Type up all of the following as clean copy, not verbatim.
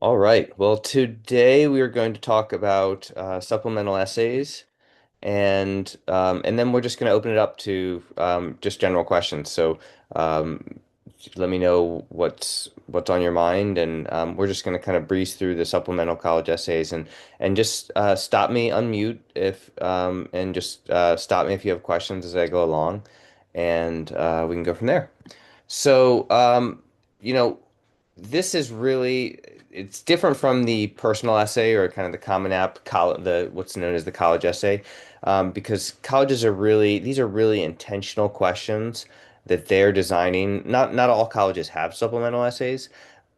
All right. Well, today we are going to talk about supplemental essays, and then we're just going to open it up to just general questions. So um, let me know what's on your mind, and we're just going to kind of breeze through the supplemental college essays, and just stop me, unmute if and just stop me if you have questions as I go along, and we can go from there. So, you know, this is really it's different from the personal essay or kind of the Common App college, the what's known as the college essay, because colleges are really these are really intentional questions that they're designing. Not all colleges have supplemental essays,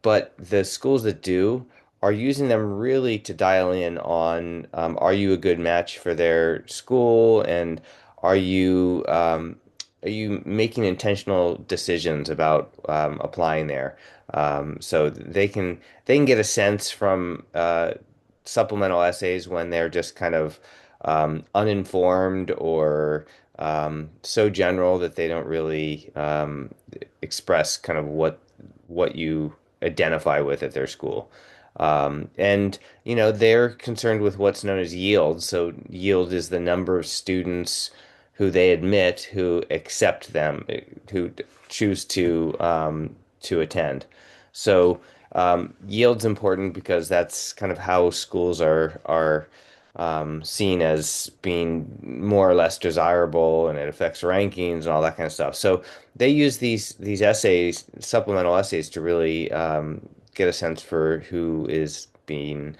but the schools that do are using them really to dial in on are you a good match for their school and are you um, are you making intentional decisions about applying there? So they can get a sense from supplemental essays when they're just kind of uninformed or so general that they don't really express kind of what you identify with at their school. And they're concerned with what's known as yield. So yield is the number of students who they admit who accept them, who choose to attend. So yield's important because that's kind of how schools are seen as being more or less desirable, and it affects rankings and all that kind of stuff. So they use these essays, supplemental essays, to really get a sense for who is being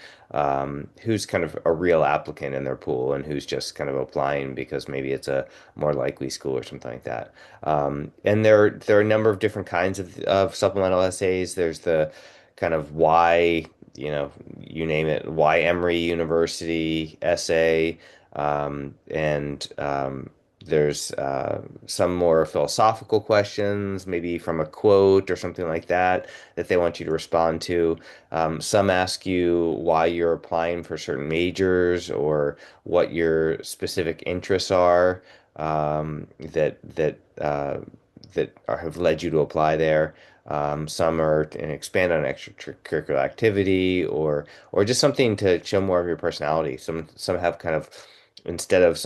who's kind of a real applicant in their pool and who's just kind of applying because maybe it's a more likely school or something like that. And there are a number of different kinds of supplemental essays. There's the kind of why, you name it, why Emory University essay, and there's some more philosophical questions, maybe from a quote or something like that, that they want you to respond to. Some ask you why you're applying for certain majors or what your specific interests are have led you to apply there. Some are to expand on extracurricular activity or just something to show more of your personality. Some have kind of instead of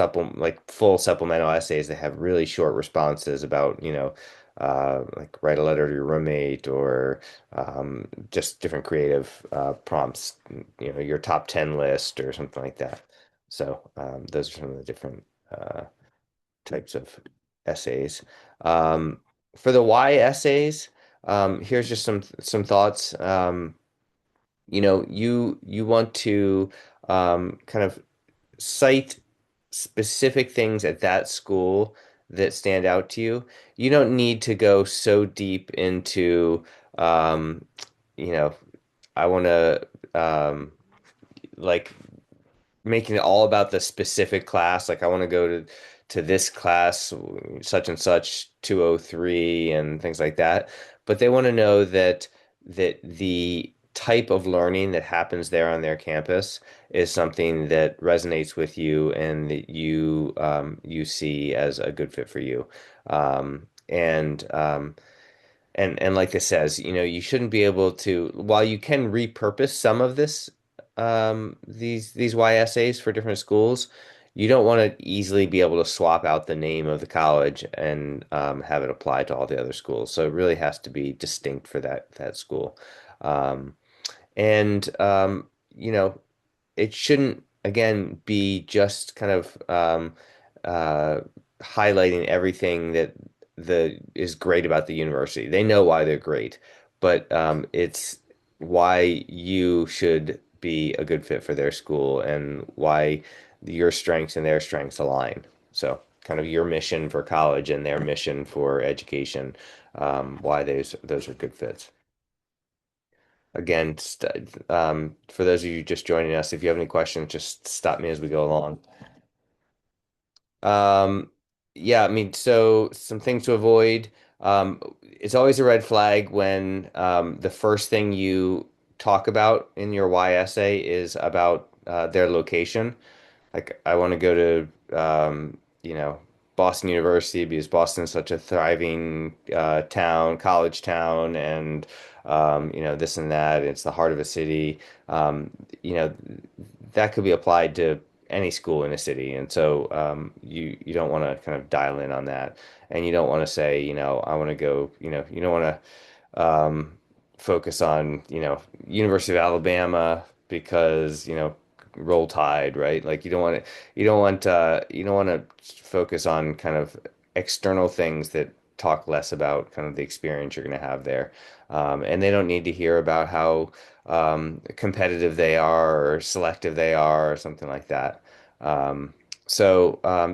full supplemental essays, they have really short responses about, like write a letter to your roommate or just different creative prompts, your top 10 list or something like that. So those are some of the different types of essays. Um, for the why essays, here's just some thoughts. You want to kind of cite specific things at that school that stand out to you. You don't need to go so deep into, um, you know, I want to like making it all about the specific class. Like I want to go to this class, such and such 203 and things like that. But they want to know that the type of learning that happens there on their campus is something that resonates with you and that you see as a good fit for you. And like this says, you shouldn't be able to, while you can repurpose some of these YSAs for different schools, you don't want to easily be able to swap out the name of the college and have it apply to all the other schools. So it really has to be distinct for that school. Um, and it shouldn't again be just kind of uh, highlighting everything that the is great about the university. They know why they're great, but it's why you should be a good fit for their school and why your strengths and their strengths align. So kind of your mission for college and their mission for education, why those are good fits. Again, for those of you just joining us, if you have any questions, just stop me as we go along. Um, yeah, I mean, so some things to avoid. It's always a red flag when the first thing you talk about in your Y essay is about their location. Like, I want to go to, Boston University because Boston is such a thriving town, college town, and this and that. It's the heart of a city. Um, you know, that could be applied to any school in a city, and so you don't want to kind of dial in on that, and you don't want to say, I want to go. You don't want to focus on, University of Alabama because, Roll Tide, right? Like you don't want to focus on kind of external things that talk less about kind of the experience you're going to have there. And they don't need to hear about how competitive they are or selective they are or something like that. Um,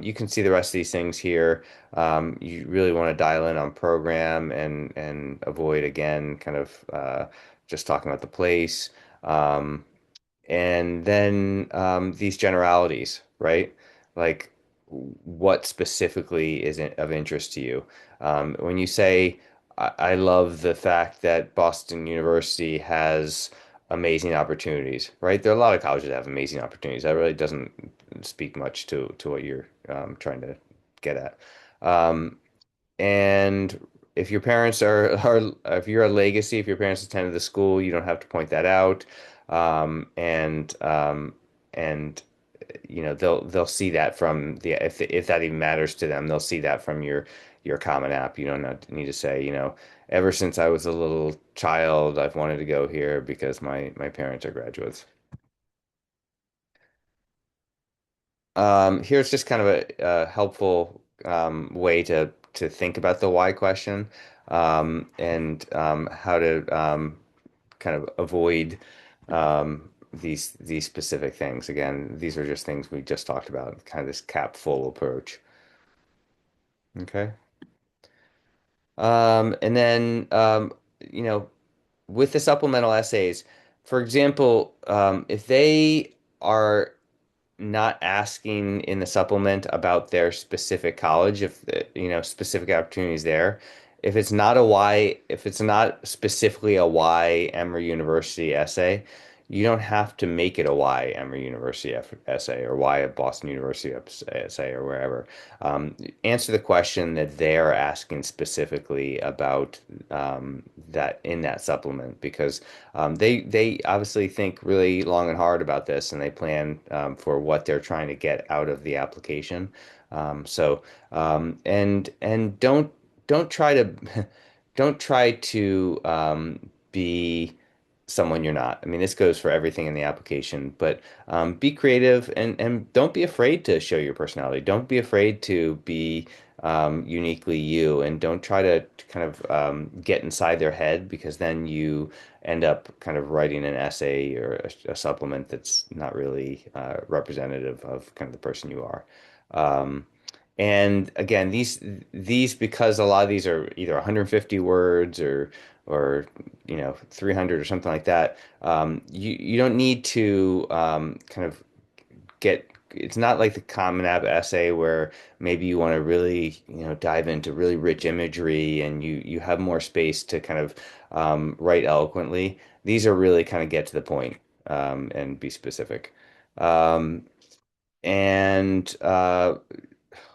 you can see the rest of these things here. You really want to dial in on program and avoid again kind of just talking about the place. Um, and then these generalities, right? Like what specifically is of interest to you? When you say, I love the fact that Boston University has amazing opportunities, right? There are a lot of colleges that have amazing opportunities. That really doesn't speak much to what you're trying to get at. Um, and if your parents if you're a legacy, if your parents attended the school, you don't have to point that out. Um, and um, and they'll see that from the if that even matters to them, they'll see that from your Common App. You don't need to say, ever since I was a little child, I've wanted to go here because my parents are graduates. Here's just kind of a helpful way to think about the why question and how to kind of avoid these specific things. Again, these are just things we just talked about, kind of this cap full approach. Okay. And then you know, with the supplemental essays, for example, if they are not asking in the supplement about their specific college, if specific opportunities there. If it's not specifically a why Emory University essay, you don't have to make it a why Emory University essay or why a Boston University essay or wherever. Answer the question that they're asking specifically about that in that supplement because they obviously think really long and hard about this, and they plan for what they're trying to get out of the application. And don't try to don't try to be someone you're not. I mean, this goes for everything in the application, but be creative and don't be afraid to show your personality. Don't be afraid to be uniquely you, and don't try to kind of get inside their head because then you end up kind of writing an essay or a supplement that's not really representative of kind of the person you are. Um, and again, these because a lot of these are either 150 words or 300 or something like that. You don't need to kind of get it's not like the Common App essay where maybe you want to really dive into really rich imagery and you have more space to kind of write eloquently. These are really kind of get to the point and be specific. Um, and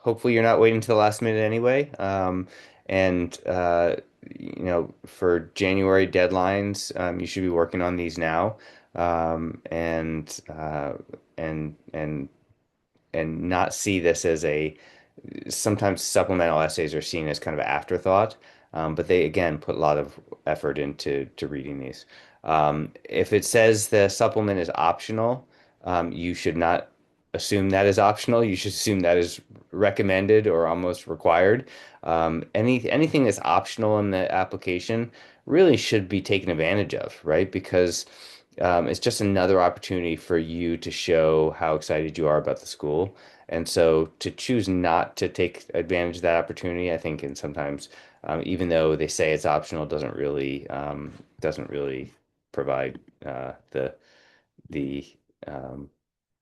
hopefully you're not waiting to the last minute anyway. And for January deadlines, you should be working on these now. And and not see this as a sometimes supplemental essays are seen as kind of an afterthought, but they again put a lot of effort into reading these. If it says the supplement is optional, you should not assume that is optional. You should assume that is recommended or almost required. Anything that's optional in the application really should be taken advantage of, right? Because it's just another opportunity for you to show how excited you are about the school. And so to choose not to take advantage of that opportunity, I think, and sometimes, even though they say it's optional, doesn't really provide the um,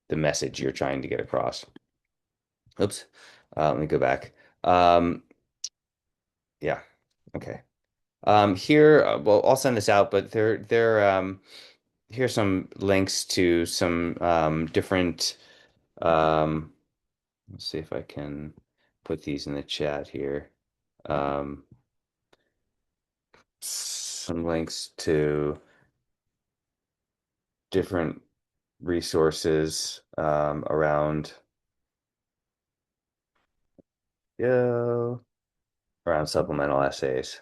the message you're trying to get across. Oops. Let me go back. Um, yeah. Okay. Here, well, I'll send this out, but here's some links to some different. Um, let's see if I can. put these in the chat here. Um, some links to different resources around yeah around supplemental essays.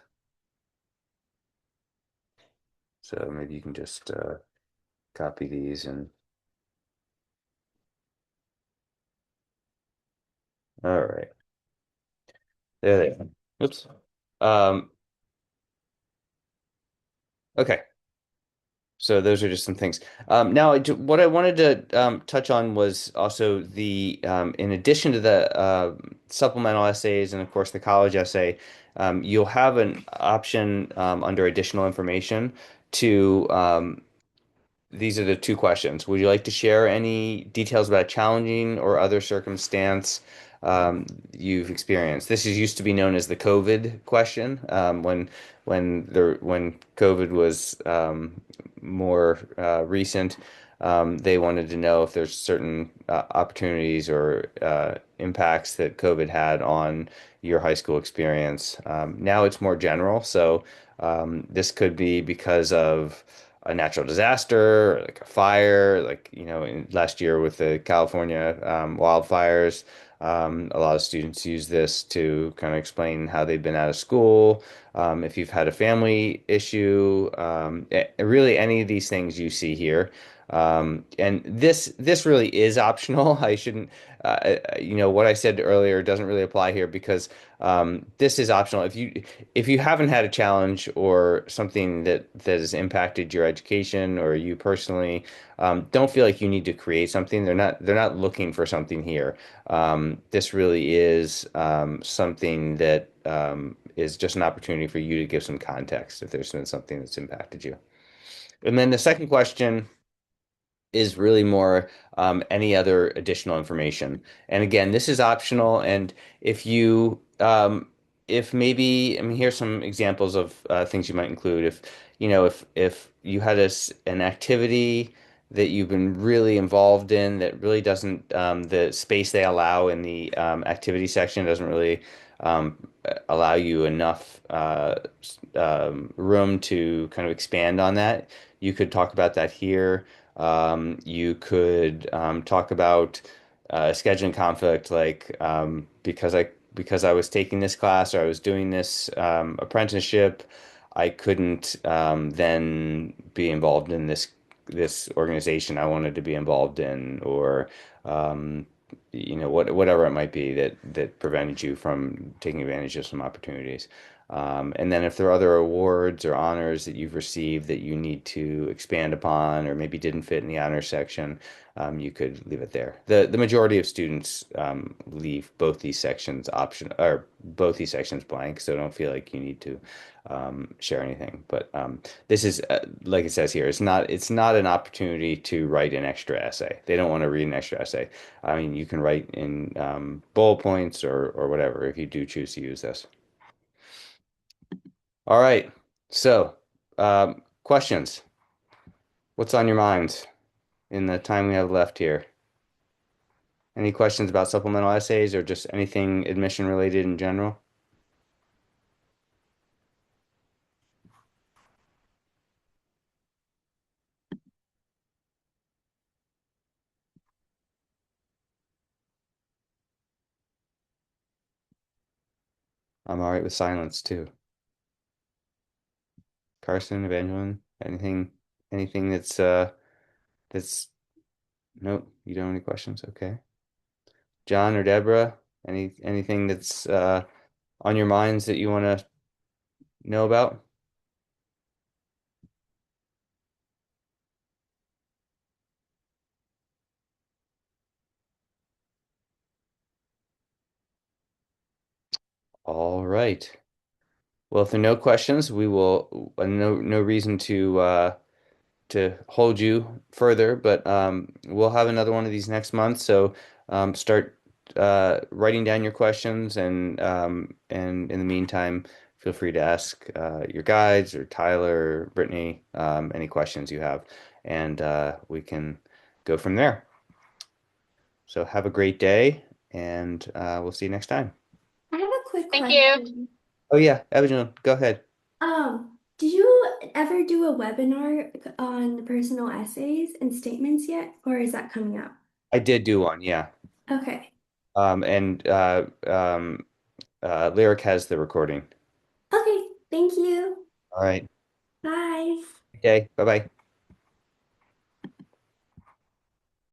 So maybe you can just copy these and all right. There they are. Oops. Um, okay. So those are just some things. Now, what I wanted to touch on was also in addition to the supplemental essays and of course the college essay, you'll have an option under additional information to these are the two questions. Would you like to share any details about challenging or other circumstance um, you've experienced? This is used to be known as the COVID question. When COVID was more recent, they wanted to know if there's certain opportunities or impacts that COVID had on your high school experience. Now it's more general, so this could be because of a natural disaster, like a fire, like last year with the California wildfires. A lot of students use this to kind of explain how they've been out of school. If you've had a family issue, really any of these things you see here. And this really is optional. I shouldn't, what I said earlier doesn't really apply here because this is optional. If you haven't had a challenge or something that has impacted your education or you personally, don't feel like you need to create something. They're not looking for something here. This really is something that is just an opportunity for you to give some context if there's been something that's impacted you. And then the second question is really more any other additional information. And again, this is optional. And if maybe, I mean, here's some examples of things you might include. If you had an activity that you've been really involved in that really doesn't, the space they allow in the activity section doesn't really allow you enough room to kind of expand on that. You could talk about that here. You could talk about scheduling conflict, like because I was taking this class or I was doing this apprenticeship, I couldn't then be involved in this organization I wanted to be involved in, or um, whatever it might be that prevented you from taking advantage of some opportunities. And then if there are other awards or honors that you've received that you need to expand upon or maybe didn't fit in the honors section, you could leave it there. The majority of students leave both these sections blank, so don't feel like you need to share anything. But this is like it says here, it's not an opportunity to write an extra essay. They don't want to read an extra essay. I mean, you can write in bullet points or whatever if you do choose to use this. All right. So, questions. What's on your mind in the time we have left here? Any questions about supplemental essays or just anything admission related in general? I'm all right with silence too. Carson, Evangeline, anything that's nope, you don't have any questions? Okay. John or Deborah, anything that's on your minds that you want to know about? All right. Well, if there are no questions, we will no reason to hold you further, but we'll have another one of these next month. So start writing down your questions, and in the meantime, feel free to ask your guides or Tyler or Brittany any questions you have, and we can go from there. So have a great day, and we'll see you next time. quick Thank you. question. Oh yeah, Abidjan, go ahead. Did you ever do a webinar on personal essays and statements yet, or is that coming up? I did do one, yeah. Okay. And Lyric has the recording. Okay, thank you. All right. Bye. Okay, bye-bye.